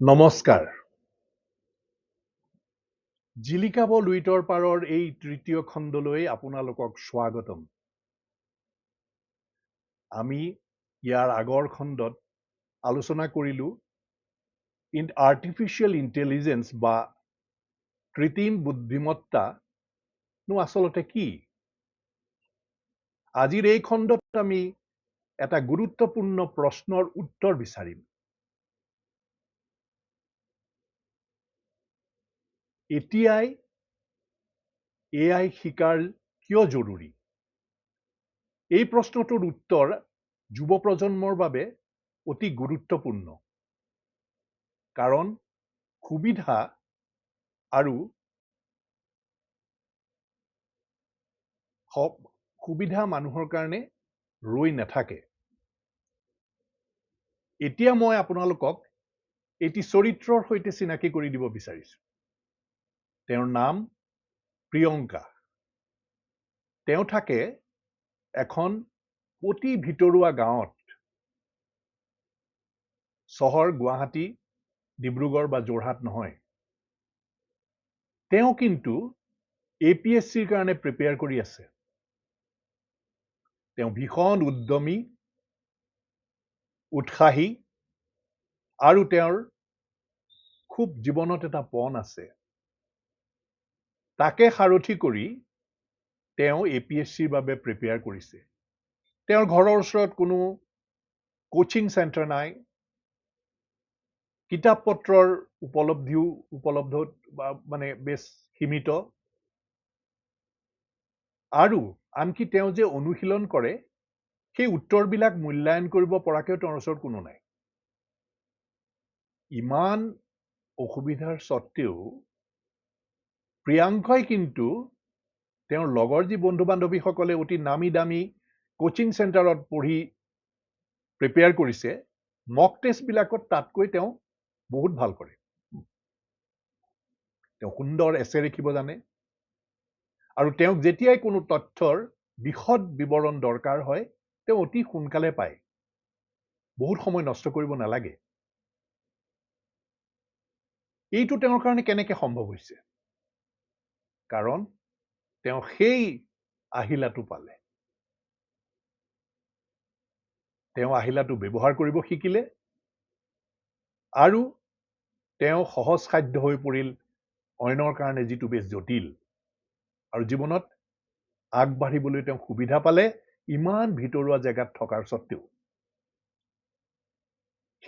নমস্কাৰ। জিলিকাব লুইতৰ পাৰৰ এই তৃতীয় খণ্ডলৈ আপোনালোকক স্বাগতম। আমি ইয়াৰ আগৰ খণ্ডত আলোচনা কৰিলোঁ আৰ্টিফিচিয়েল ইণ্টেলিজেন্স বা কৃত্ৰিম বুদ্ধিমত্তানো আচলতে কি? আজিৰ এই খণ্ডত আমি এটা গুৰুত্বপূৰ্ণ প্ৰশ্নৰ উত্তৰ বিচাৰিম। এতিয়াই AI শিকাৰ কিয় জৰুৰী? এই প্ৰশ্নটোৰ উত্তৰ যুৱ প্ৰজন্মৰ বাবে অতি গুৰুত্বপূৰ্ণ। কাৰণ সুবিধা আৰু সুবিধা মানুহৰ কাৰণে ৰৈ নাথাকে। এতিয়া মই আপোনালোকক এটি চৰিত্ৰৰ সৈতে চিনাকি কৰি দিব বিচাৰিছো। তেওঁৰ নাম প্ৰিয়ংকা। তেওঁ থাকে এখন অতি ভিতৰুৱা গাঁৱত। চহৰ গুৱাহাটী, ডিব্ৰুগড় বা যোৰহাট নহয়। তেওঁ কিন্তু APSCৰ কাৰণে প্ৰিপেয়াৰ কৰি আছে। তেওঁ ভীষণ উদ্যমী, উৎসাহী আৰু তেওঁৰ খুব জীৱনত এটা পণ আছে। তাকে সাৰথি কৰি তেওঁ APSCৰ বাবে প্ৰিপেয়াৰ কৰিছে। তেওঁৰ ঘৰৰ ওচৰত কোনো কোচিং চেণ্টাৰ নাই। কিতাপ পত্ৰৰ উপলব্ধ মানে বেছ সীমিত। আৰু আনকি তেওঁ যে অনুশীলন কৰে সেই উত্তৰবিলাক মূল্যায়ন কৰিব পৰাকৈ তেওঁৰ ওচৰত কোনো নাই। ইমান অসুবিধাৰ স্বত্তেও প্ৰিয়াংকাই কিন্তু তেওঁৰ লগৰ যি বন্ধু বান্ধৱীসকলে অতি নামি দামী কোচিং চেণ্টাৰত পঢ়ি প্ৰিপেয়াৰ কৰিছে, মক টেষ্টবিলাকত তাতকৈ তেওঁ বহুত ভাল কৰে। তেওঁ সুন্দৰ এছে লিখিব জানে আৰু তেওঁক যেতিয়াই কোনো তথ্যৰ বিশদ বিৱৰণ দৰকাৰ হয় তেওঁ অতি সোনকালে পায়। বহুত সময় নষ্ট কৰিব নালাগে। এইটো তেওঁৰ কাৰণে কেনেকৈ সম্ভৱ হৈছে? কাৰণ তেওঁ সেই আহিলাটো পালে। তেওঁ আহিলাটো ব্যৱহাৰ কৰিব শিকিলে আৰু তেওঁ সহজসাধ্য হৈ পৰিল অইনৰ কাৰণে যিটো বেছ জটিল। আৰু জীৱনত আগবাঢ়িবলৈ তেওঁ সুবিধা পালে ইমান ভিতৰুৱা জেগাত থকাৰ স্বত্তেও।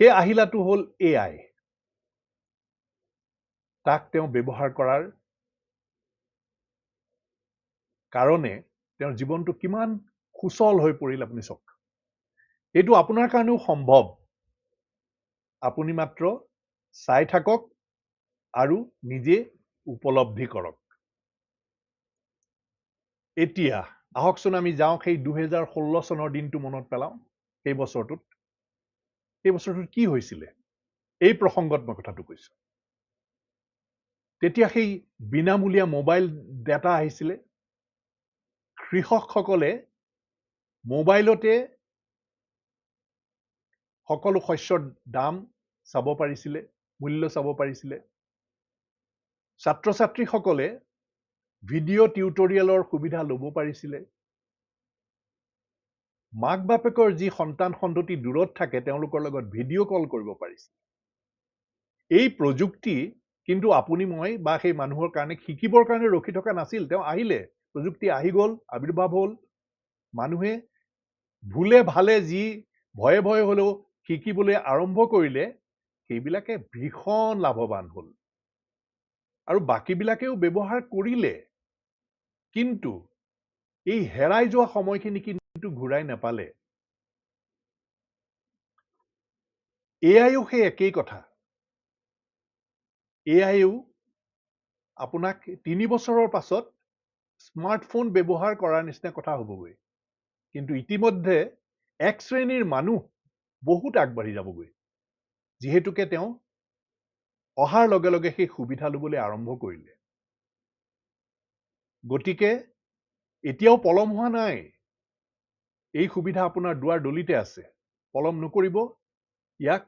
সেই আহিলাটো হ'ল AI। তাক তেওঁ ব্যৱহাৰ কৰাৰ কাৰণে তেওঁৰ জীৱনটো কিমান সুচল হৈ পৰিল আপুনি চাওক। এইটো আপোনাৰ কাৰণেও সম্ভৱ। আপুনি মাত্ৰ চাই থাকক আৰু নিজে উপলব্ধি কৰক। এতিয়া আহকচোন আমি যাওঁ সেই 2016 চনৰ দিনটো মনত পেলাওঁ। সেই বছৰটোত কি হৈছিলে? এই প্ৰসংগত মই কথাটো কৈছো। তেতিয়া সেই বিনামূলীয়া মোবাইল ডাটা আহিছিলে। কৃষকসকলে মোবাইলতে সকলো শস্যৰ দাম চাব পাৰিছিলে, মূল্য চাব পাৰিছিলে। ছাত্ৰ ছাত্ৰীসকলে ভিডিঅ' টিউটৰিয়েলৰ সুবিধা ল'ব পাৰিছিলে। মাক বাপেকৰ যি সন্তান সন্ততি দূৰত থাকে তেওঁলোকৰ লগত ভিডিঅ' কল কৰিব পাৰিছিল। এই প্ৰযুক্তি কিন্তু আপুনি মই বা সেই মানুহৰ কাৰণে শিকিবৰ কাৰণে ৰখি থকা নাছিল। তেওঁ আহিলে, প্ৰযুক্তি আহি গ'ল, আবিৰ্ভাৱ হ'ল। মানুহে ভুলে ভালে যি ভয়ে ভয়ে হ'লেও শিকিবলৈ আৰম্ভ কৰিলে, সেইবিলাকে ভীষণ লাভৱান হ'ল। আৰু বাকীবিলাকেও ব্যৱহাৰ কৰিলে। কিন্তু এই হেৰাই যোৱা সময়খিনি কিন্তু ঘূৰাই নাপালে। এয়াইও সেই একেই কথা। এয়াইও আপোনাক 3 বছৰৰ পাছত স্মাৰ্টফোন ব্যৱহাৰ কৰাৰ নিচিনা কথা হ'বগৈ। কিন্তু ইতিমধ্যে এক শ্ৰেণীৰ মানুহ বহুত আগবাঢ়ি যাবগৈ, যিহেতুকে তেওঁ অহাৰ লগে লগে সেই সুবিধা ল'বলৈ আৰম্ভ কৰিলে। গতিকে এতিয়াও পলম হোৱা নাই। এই সুবিধা আপোনাৰ দুৱাৰ দলিতে আছে। পলম নকৰিব, ইয়াক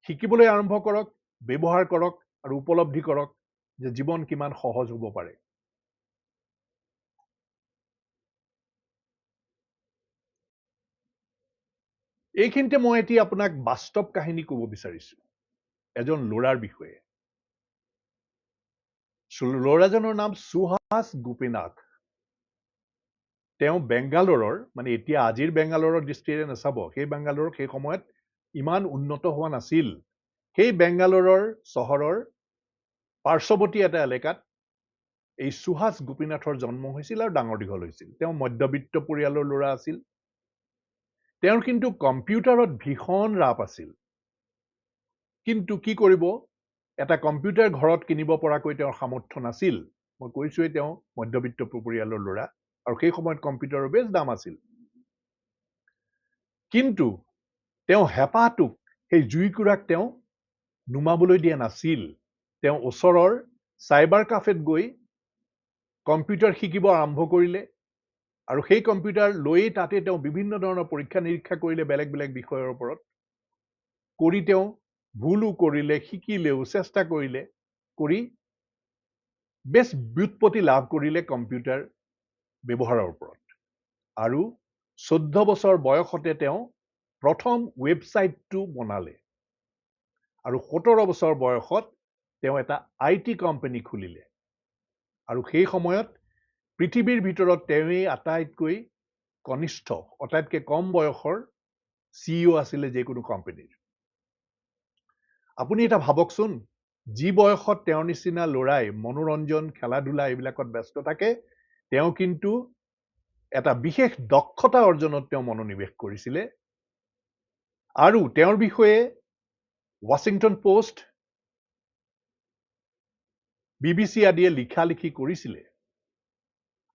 শিকিবলৈ আৰম্ভ কৰক। ব্যৱহাৰ কৰক আৰু উপলব্ধি কৰক যে জীৱন কিমান সহজ হ'ব পাৰে। এইখিনিতে মই এতিয়া আপোনাক বাস্তৱ কাহিনী ক'ব বিচাৰিছোঁ এজন ল'ৰাৰ বিষয়ে। ল'ৰাজনৰ নাম সুহাস গোপীনাথ। তেওঁ বেংগালোৰৰ, মানে এতিয়া আজিৰ বেংগালোৰৰ দৃষ্টিৰে নাচাব, সেই বেংগালোৰৰ সেই সময়ত ইমান উন্নত হোৱা নাছিল। সেই বেংগালোৰৰ চহৰৰ পাৰ্শ্বৱৰ্তী এটা এলেকাত এই সুহাস গোপীনাথৰ জন্ম হৈছিল আৰু ডাঙৰ দীঘল হৈছিল। তেওঁ মধ্যবিত্ত পৰিয়ালৰ ল'ৰা আছিল। তেওঁৰ কিন্তু কম্পিউটাৰত ভীষণ ৰাপ আছিল। কিন্তু কি কৰিব, এটা কম্পিউটাৰ ঘৰত কিনিব পৰাকৈ তেওঁৰ সামৰ্থ্য নাছিল। মই কৈছোঁৱেই তেওঁ মধ্যবিত্ত পৰিয়ালৰ ল'ৰা, আৰু সেই সময়ত কম্পিউটাৰৰ বেছ দাম আছিল। কিন্তু তেওঁ হেঁপাহটোক, সেই জুইকুৰাক তেওঁ নুমাবলৈ দিয়া নাছিল। তেওঁ ওচৰৰ চাইবাৰ কাফেত গৈ কম্পিউটাৰ শিকিব আৰম্ভ কৰিলে, আৰু সেই কম্পিউটাৰ লৈয়ে তাতে তেওঁ বিভিন্ন ধৰণৰ পৰীক্ষা নিৰীক্ষা কৰিলে বেলেগ বেলেগ বিষয়ৰ ওপৰত। কৰি তেওঁ ভুলো কৰিলে, শিকিলেও, চেষ্টা কৰিলে, কৰি বেছ ব্যুৎপত্তি লাভ কৰিলে কম্পিউটাৰ ব্যৱহাৰৰ ওপৰত। আৰু 14 বছৰ বয়সতে তেওঁ প্ৰথম ৱেবছাইটটো বনালে, আৰু 17 বছৰ বয়সত তেওঁ এটা IT কোম্পানী খুলিলে। আৰু সেই সময়ত পৃথিৱীৰ ভিতৰত তেওঁৱেই আটাইতকৈ কনিষ্ঠ, আটাইতকৈ কম বয়সৰ CEO আছিলে যিকোনো কোম্পানীৰ। আপুনি এটা ভাবকচোন, যি বয়সত তেওঁৰ নিচিনা ল'ৰাই মনোৰঞ্জন, খেলা ধূলা এইবিলাকত ব্যস্ত থাকে, তেওঁ কিন্তু এটা বিশেষ দক্ষতা অৰ্জনত তেওঁ মনোনিৱেশ কৰিছিলে। আৰু তেওঁৰ বিষয়ে ৱাশ্বিংটন পোষ্ট, BBC আদিয়ে লিখা লিখি কৰিছিলে,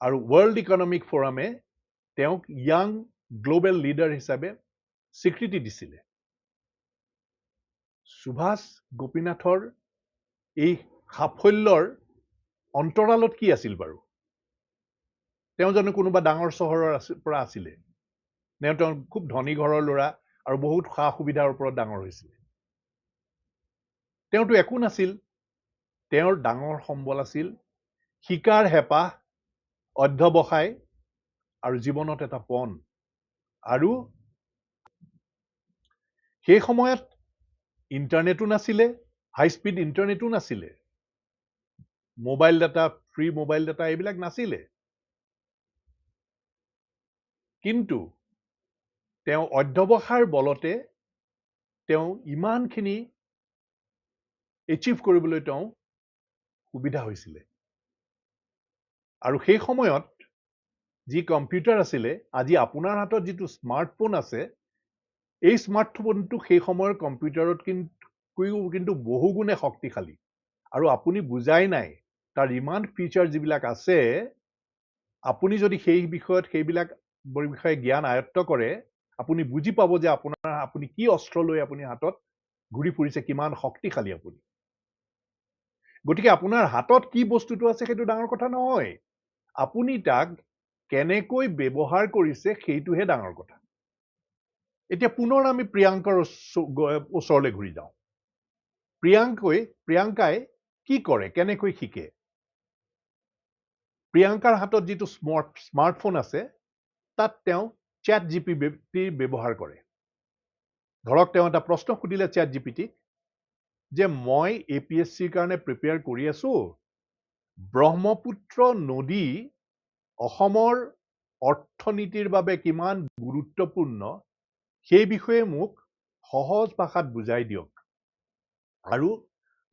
আৰু ৱৰ্ল্ড ইকনমিক ফৰামে তেওঁক য়াং গ্লোবেল লিডাৰ হিচাপে স্বীকৃতি দিছিলে। সুভাষ গোপীনাথৰ এই সাফল্যৰ অন্তৰালত কি আছিল বাৰু? তেওঁ জানো কোনোবা ডাঙৰ চহৰৰ পৰা আছিলে? নে তেওঁ খুব ধনী ঘৰৰ ল'ৰা আৰু বহুত সা সুবিধাৰ ওপৰত ডাঙৰ হৈছিলে? তেওঁতো একো নাছিল। তেওঁৰ ডাঙৰ সম্বল আছিল শিকাৰ হেঁপাহ, অধ্যৱসায় আৰু জীৱনত এটা পণ। আৰু সেই সময়ত ইণ্টাৰনেটো নাছিলে, হাই স্পীড ইণ্টাৰনেটো নাছিলে, mobile data, free mobile data এইবিলাক নাছিলে। কিন্তু তেওঁ অধ্যৱসায়ৰ বলতে তেওঁ ইমানখিনি এচিভ কৰিবলৈ তেওঁ সুবিধা হৈছিলে। আৰু সেই সময়ত যি কম্পিউটাৰ আছিলে, আজি আপোনাৰ হাতত যিটো স্মাৰ্টফোন আছে, এই স্মাৰ্টফোনটো সেই সময়ৰ কম্পিউটাৰত কিন্তু বহুগুণে শক্তিশালী। আৰু আপুনি বুজাই নাই, তাৰ ইমান ফিচাৰ যিবিলাক আছে, আপুনি যদি সেই বিষয়ত সেইবিলাক বিষয়ে জ্ঞান আয়ত্ত কৰে, আপুনি বুজি পাব যে আপুনি কি অস্ত্ৰ লৈ আপুনি হাতত ঘূৰি ফুৰিছে, কিমান শক্তিশালী আপুনি। গতিকে আপোনাৰ হাতত কি বস্তুটো আছে সেইটো ডাঙৰ কথা নহয়, আপুনি তাক কেনেকৈ ব্যৱহাৰ কৰিছে সেইটোহে ডাঙৰ কথা। এতিয়া পুনৰ আমি প্ৰিয়াংকাৰ ওচৰলৈ ঘূৰি যাওঁ। প্ৰিয়াংকাই কি কৰে, কেনেকৈ শিকে? প্ৰিয়াংকাৰ হাতত যিটো স্মাৰ্টফোন আছে, তাত তেওঁ ChatGPT ব্যৱহাৰ কৰে। ধৰক তেওঁ এটা প্ৰশ্ন সুধিলে ChatGPT-ক যে মই APSCৰ কাৰণে প্ৰিপেয়াৰ কৰি আছো, ব্ৰহ্মপুত্ৰ নদী অসমৰ অৰ্থনীতিৰ বাবে কিমান গুৰুত্বপূৰ্ণ সেই বিষয়ে মোক সহজ ভাষাত বুজাই দিয়ক, আৰু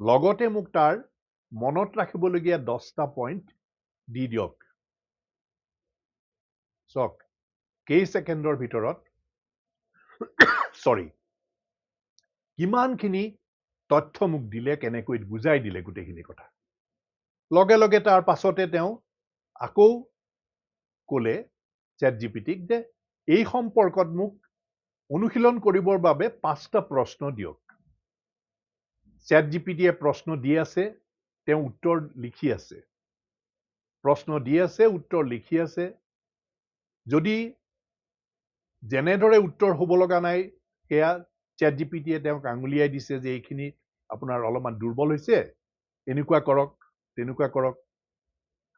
লগতে মোক তাৰ মনত ৰাখিবলগীয়া 10টা পইণ্ট দি দিয়ক। চাওক, কেই ছেকেণ্ডৰ ভিতৰত কিমানখিনি তথ্য মোক দিলে, কেনেকৈ বুজাই দিলে গোটেইখিনি কথা। লগে লগে তাৰ পাছতে তেওঁ আকৌ ক'লে ChatGPT-ক যে এই সম্পৰ্কত মোক অনুশীলন কৰিবৰ বাবে 5টা প্ৰশ্ন দিয়ক। ChatGPT-য়ে প্ৰশ্ন দি আছে, তেওঁ উত্তৰ লিখি আছে। প্ৰশ্ন দি আছে, উত্তৰ লিখি আছে। যদি যেনেদৰে উত্তৰ হ'ব লগা নাই, সেয়া ChatGPT-য়ে তেওঁক আঙুলিয়াই দিছে যে এইখিনি আপোনাৰ অলপমান দুৰ্বল হৈছে, এনেকুৱা কৰক, তেনেকুৱা কৰক।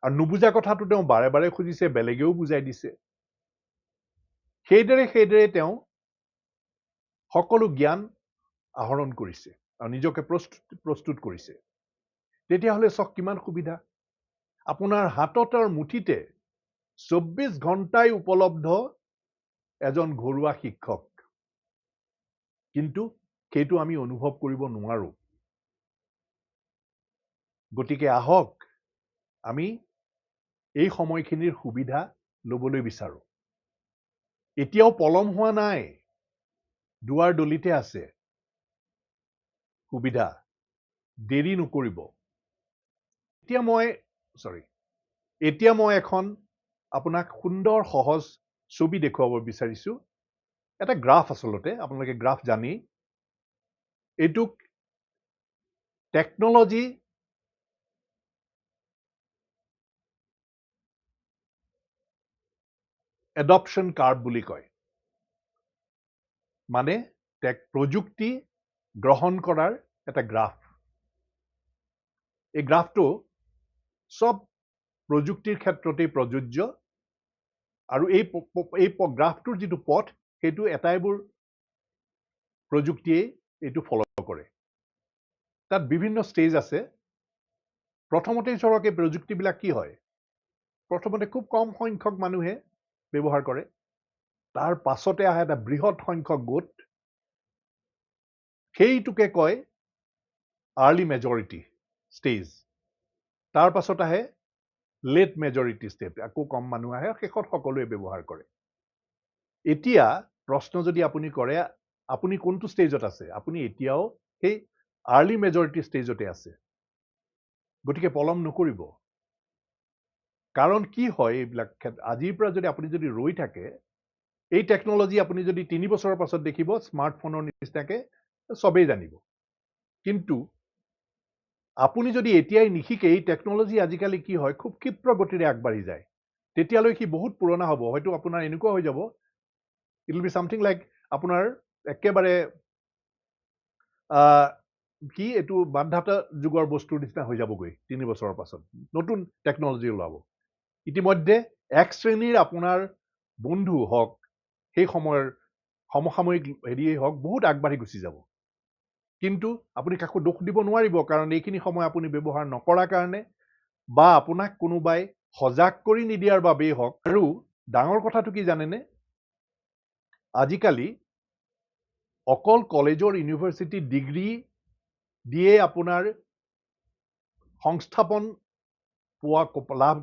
আৰু নুবুজা কথাটো তেওঁ বাৰে বাৰে খুজিছে, বেলেগেও বুজাই দিছে। সেইদৰে তেওঁ সকলো জ্ঞান আহৰণ কৰিছে আৰু নিজকে প্ৰস্তুত কৰিছে। তেতিয়াহ'লে চাওক কিমান সুবিধা। আপোনাৰ হাতত আৰু মুঠিতে 24 ঘণ্টাই উপলব্ধ এজন ঘৰুৱা শিক্ষক। কিন্তু সেইটো আমি অনুভৱ কৰিব নোৱাৰো। গতিকে আহক আমি এই সময়খিনিৰ সুবিধা ল'বলৈ বিচাৰো। এতিয়াও পলম হোৱা নাই, দুৱাৰ দলিতে আছে সুবিধা, দেৰি নকৰিব। এতিয়া মই এখন আপোনাক সুন্দৰ সহজ ছবি দেখুৱাব বিচাৰিছো। এটা গ্ৰাফ, আচলতে আপোনালোকে গ্ৰাফ জানি, এইটোক টেকনলজি এডপশ্যন কাৰ্ভ বুলি কয়। মানে প্ৰযুক্তি গ্ৰহণ কৰাৰ এটা গ্ৰাফ। এই গ্ৰাফটো সব প্ৰযুক্তিৰ ক্ষেত্ৰতেই প্ৰযোজ্য। আৰু এই গ্ৰাফটোৰ যিটো পথ, সেইটো এটাইবোৰ প্ৰযুক্তিয়ে এইটো ফলো কৰে। তাত বিভিন্ন ষ্টেজ আছে। প্ৰথমতেই ধৰক এই প্ৰযুক্তিবিলাক কি হয়, প্ৰথমতে খুব কম সংখ্যক মানুহে ব্যৱহাৰ কৰে। তাৰ পাছতে আহে এটা বৃহৎ সংখ্যক গোট, সেইটোকে কয় আৰ্লি মেজৰিটি ষ্টেজ। তাৰ পাছত আহে লেট মেজৰিটি ষ্টেজ, আকৌ কম মানুহ আহে, শেষত সকলোৱে ব্যৱহাৰ কৰে। এতিয়া প্ৰশ্ন যদি আপুনি কৰে আপুনি কোনটো ষ্টেজত আছে, আপুনি এতিয়াও সেই আৰ্লি মেজৰিটি ষ্টেজতে আছে। গতিকে পলম নকৰিব। কাৰণ কি হয়, এইবিলাক আজিৰ পৰা যদি আপুনি যদি ৰৈ থাকে, এই টেকনলজি আপুনি যদি 3 বছৰৰ পাছত দেখিব স্মাৰ্টফোনৰ নিচিনাকে সবেই জানিব। কিন্তু আপুনি যদি এতিয়াই নিশিকে, এই টেকনলজি আজিকালি কি হয়, খুব ক্ষিপ্ৰ গতিৰে আগবাঢ়ি যায়। তেতিয়ালৈ সি বহুত পুৰণা হ'ব। হয়তো আপোনাৰ এনেকুৱা হৈ যাব, it will be something like আপোনাৰ একেবাৰে কি এইটো বান্ধা যুগৰ বস্তুৰ নিচিনা হৈ যাবগৈ 3 বছৰৰ পাছত। নতুন টেকনলজি ওলাব। ইতিমধ্যে এক শ্ৰেণীৰ আপোনাৰ বন্ধু হওক, সেই সময়ৰ সমসাময়িক হেৰিয়েই হওক, বহুত আগবাঢ়ি গুচি যাব। কিন্তু আপুনি কাকো দোষ দিব নোৱাৰিব, কাৰণ এইখিনি সময় আপুনি ব্যৱহাৰ নকৰাৰ কাৰণে, বা আপোনাক কোনোবাই সজাগ কৰি নিদিয়াৰ বাবেই হওক। আৰু ডাঙৰ কথাটো কি জানেনে, আজিকালি অকল কলেজৰ ইউনিভাৰ্চিটি ডিগ্ৰী দিয়ে আপোনাৰ সংস্থাপন লাভ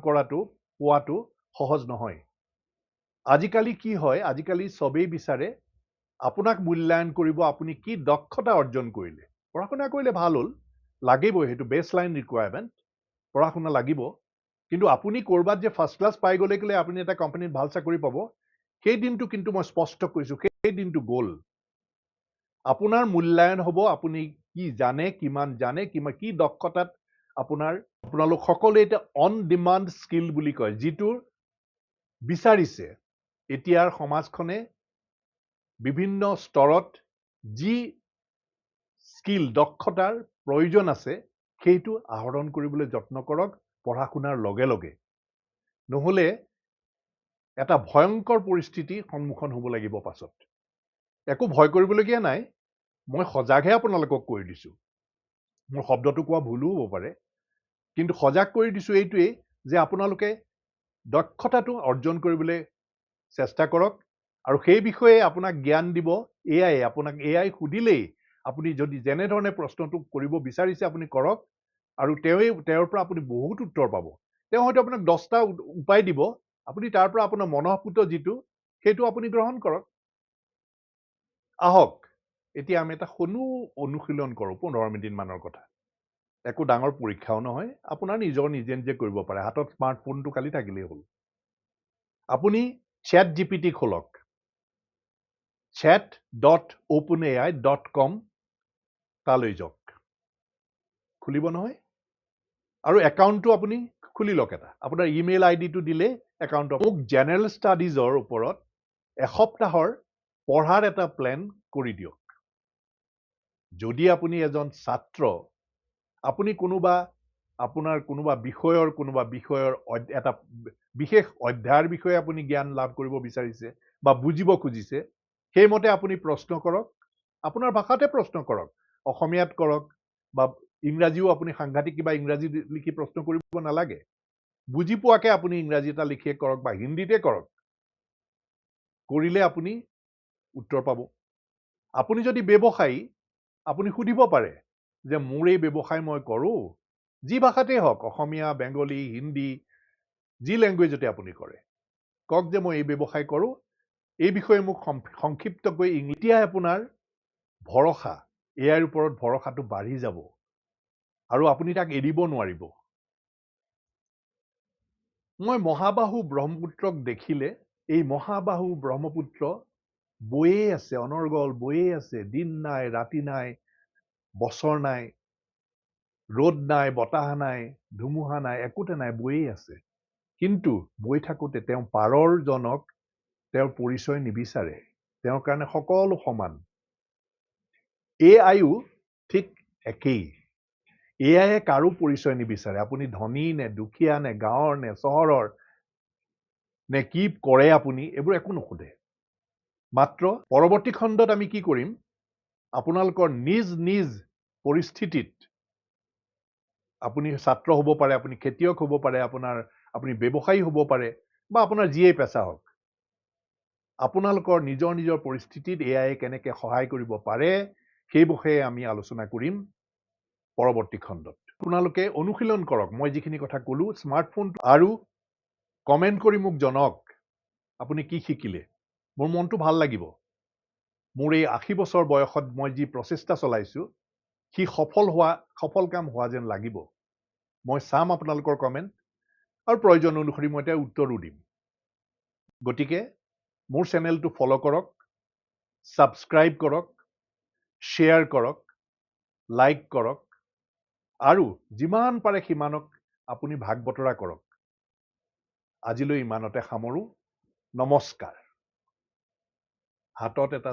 পোৱাটো সহজ নহয়। আজিকালি কি হয়, আজিকালি সবেই বিচাৰে আপোনাক মূল্যায়ন কৰিব আপুনি কি দক্ষতা অৰ্জন কৰিলে। পঢ়া শুনা কৰিলে ভাল হ'ল, লাগিবই, সেইটো বেছ লাইন ৰিকুৱাৰমেণ্ট, পঢ়া শুনা লাগিব। কিন্তু আপুনি ক'ৰবাত যে ফাৰ্ষ্ট ক্লাছ পাই গ'লে আপুনি এটা কোম্পানীত ভাল চাকৰি পাব, সেই দিনটো কিন্তু মই স্পষ্ট কৈছোঁ, সেই দিনটো গ'ল। আপোনাৰ মূল্যায়ন হ'ব আপুনি কি জানে, কিমান জানে, কি দক্ষতাত আপোনালোক সকলোৱে এতিয়া অন ডিমাণ্ড স্কিল বুলি কয়, যিটো বিচাৰিছে এতিয়াৰ সমাজখনে। বিভিন্ন স্তৰত যি স্কিল, দক্ষতাৰ প্ৰয়োজন আছে, সেইটো আহৰণ কৰিবলৈ যত্ন কৰক পঢ়া শুনাৰ লগে লগে। নহ'লে এটা ভয়ংকৰ পৰিস্থিতি সন্মুখীন হ'ব লাগিব পাছত। একো ভয় কৰিবলগীয়া নাই, মই সজাগহে আপোনালোকক কৰি দিছোঁ। মোৰ শব্দটো কোৱা ভুলো হ'ব পাৰে, কিন্তু সজাগ কৰি দিছোঁ এইটোৱেই যে আপোনালোকে দক্ষতাটো অৰ্জন কৰিবলৈ চেষ্টা কৰক। আৰু সেই বিষয়ে আপোনাক জ্ঞান দিব এআই। আপোনাক এআই সুধিলেই আপুনি যদি যেনেধৰণে প্ৰশ্নটো কৰিব বিচাৰিছে আপুনি কৰক, আৰু তেওঁৰ পৰা আপুনি বহুত উত্তৰ পাব। তেওঁ হয়তো আপোনাক 10টা উপায় দিব, আপুনি তাৰ পৰা আপোনাৰ মনঃপুত যিটো, সেইটো আপুনি গ্ৰহণ কৰক। আহক এতিয়া আমি এটা সৰু অনুশীলন কৰোঁ, 15 মিনিটমানৰ কথা। একো ডাঙৰ পৰীক্ষাও নহয়, আপোনাৰ নিজে নিজে কৰিব পাৰে। হাতত স্মাৰ্টফোনটো খালি থাকিলেই হ'ল। আপুনি ChatGPT খোলক, chat.openai.com, তালৈ যাওক, খুলিব নহয়। আৰু একাউণ্টটো আপুনি খুলি লওক। এটা আপোনাৰ ইমেইল আইডিটো দিলে একাউণ্ট। মোক জেনেৰেল ষ্টাডিজৰ ওপৰত এসপ্তাহৰ পঢ়াৰ এটা প্লেন কৰি দিয়ক। যদি আপুনি এজন ছাত্ৰ, আপুনি আপোনাৰ কোনোবা বিষয়ৰ এটা বিশেষ অধ্যায়ৰ বিষয়ে আপুনি জ্ঞান লাভ কৰিব বিচাৰিছে বা বুজিব খুজিছে, সেইমতে আপুনি প্ৰশ্ন কৰক, আপোনাৰ ভাষাতে প্ৰশ্ন কৰক, অসমীয়াত কৰক বা ইংৰাজীও আপুনি সাংঘাতিক কিবা ইংৰাজী লিখি প্ৰশ্ন কৰিব নালাগে, বুজি পোৱাকে আপুনি ইংৰাজী এটা লিখিয়ে কৰক বা হিন্দীতে কৰক, কৰিলে আপুনি উত্তৰ পাব। আপুনি যদি ব্যৱসায়ী, আপুনি সুধিব পাৰে যে মোৰ এই ব্যৱসায় মই কৰোঁ, যি ভাষাতেই হওক, অসমীয়া, বেংগলী, হিন্দী, যি লেংগুৱেজতে আপুনি কৰে, কওক যে মই এই ব্যৱসায় কৰোঁ, এই বিষয়ে মোক সংক্ষিপ্তকৈ এতিয়া আপোনাৰ ভৰসা, ইয়াৰ ওপৰত ভৰসাটো বাঢ়ি যাব আৰু আপুনি তাক এৰিব নোৱাৰিব। মই মহাবাহু ব্ৰহ্মপুত্ৰক দেখিলে, এই মহাবাহু ব্ৰহ্মপুত্ৰ বয়ে আছে, অনৰ্গল বয়ে আছে, দিন নাই, ৰাতি নাই, বছৰ নাই, ৰ'দ নাই, বতাহ নাই, ধুমুহা নাই, একোতে নাই, বয়ে আছে। কিন্তু বৈ থাকোঁতে তেওঁ পাৰৰ জনক তেওঁৰ পৰিচয় নিবিচাৰে, তেওঁৰ কাৰণে সকলো সমান। এআইও ঠিক একেই। এআইয়ে কাৰো পৰিচয় নিবিচাৰে, আপুনি ধনী নে দুখীয়া নে গাঁৱৰ নে চহৰৰ নে কি কৰে আপুনি, এইবোৰ একো নুসুধে। মাত্ৰ পৰৱৰ্তী খণ্ডত আমি কি কৰিম, আপোনালোকৰ নিজ নিজ পৰিস্থিতিত, আপুনি ছাত্ৰ হ'ব পাৰে, আপুনি খেতিয়ক হ'ব পাৰে, আপুনি ব্যৱসায়ী হ'ব পাৰে বা আপোনাৰ যিয়েই পেচা হওক, আপোনালোকৰ নিজৰ নিজৰ পৰিস্থিতিত এআইয়ে কেনেকৈ সহায় কৰিব পাৰে সেই বিষয়ে আমি আলোচনা কৰিম পৰৱৰ্তী খণ্ডত। আপোনালোকে অনুশীলন কৰক, মই যিখিনি কথা ক'লো, স্মাৰ্টফোন আৰু কমেণ্ট কৰি মোক জনাওক আপুনি কি শিকিলে। মোৰ মনটো ভাল লাগিব। মোৰ এই 80 বছৰ বয়সত মই যি প্ৰচেষ্টা চলাইছোঁ, সি সফল কাম হোৱা যেন লাগিব। মই চাম আপোনালোকৰ কমেণ্ট আৰু প্ৰয়োজন অনুসৰি মই এতিয়া উত্তৰো দিম। গতিকে মোৰ চেনেলটো ফ'ল' কৰক, ছাবস্ক্ৰাইব কৰক, শ্বেয়াৰ কৰক, লাইক কৰক আৰু যিমান পাৰে সিমানক আপুনি ভাগ বতৰা কৰক। আজিলৈ ইমানতে সামৰোঁ। নমস্কাৰ। হাতত এটা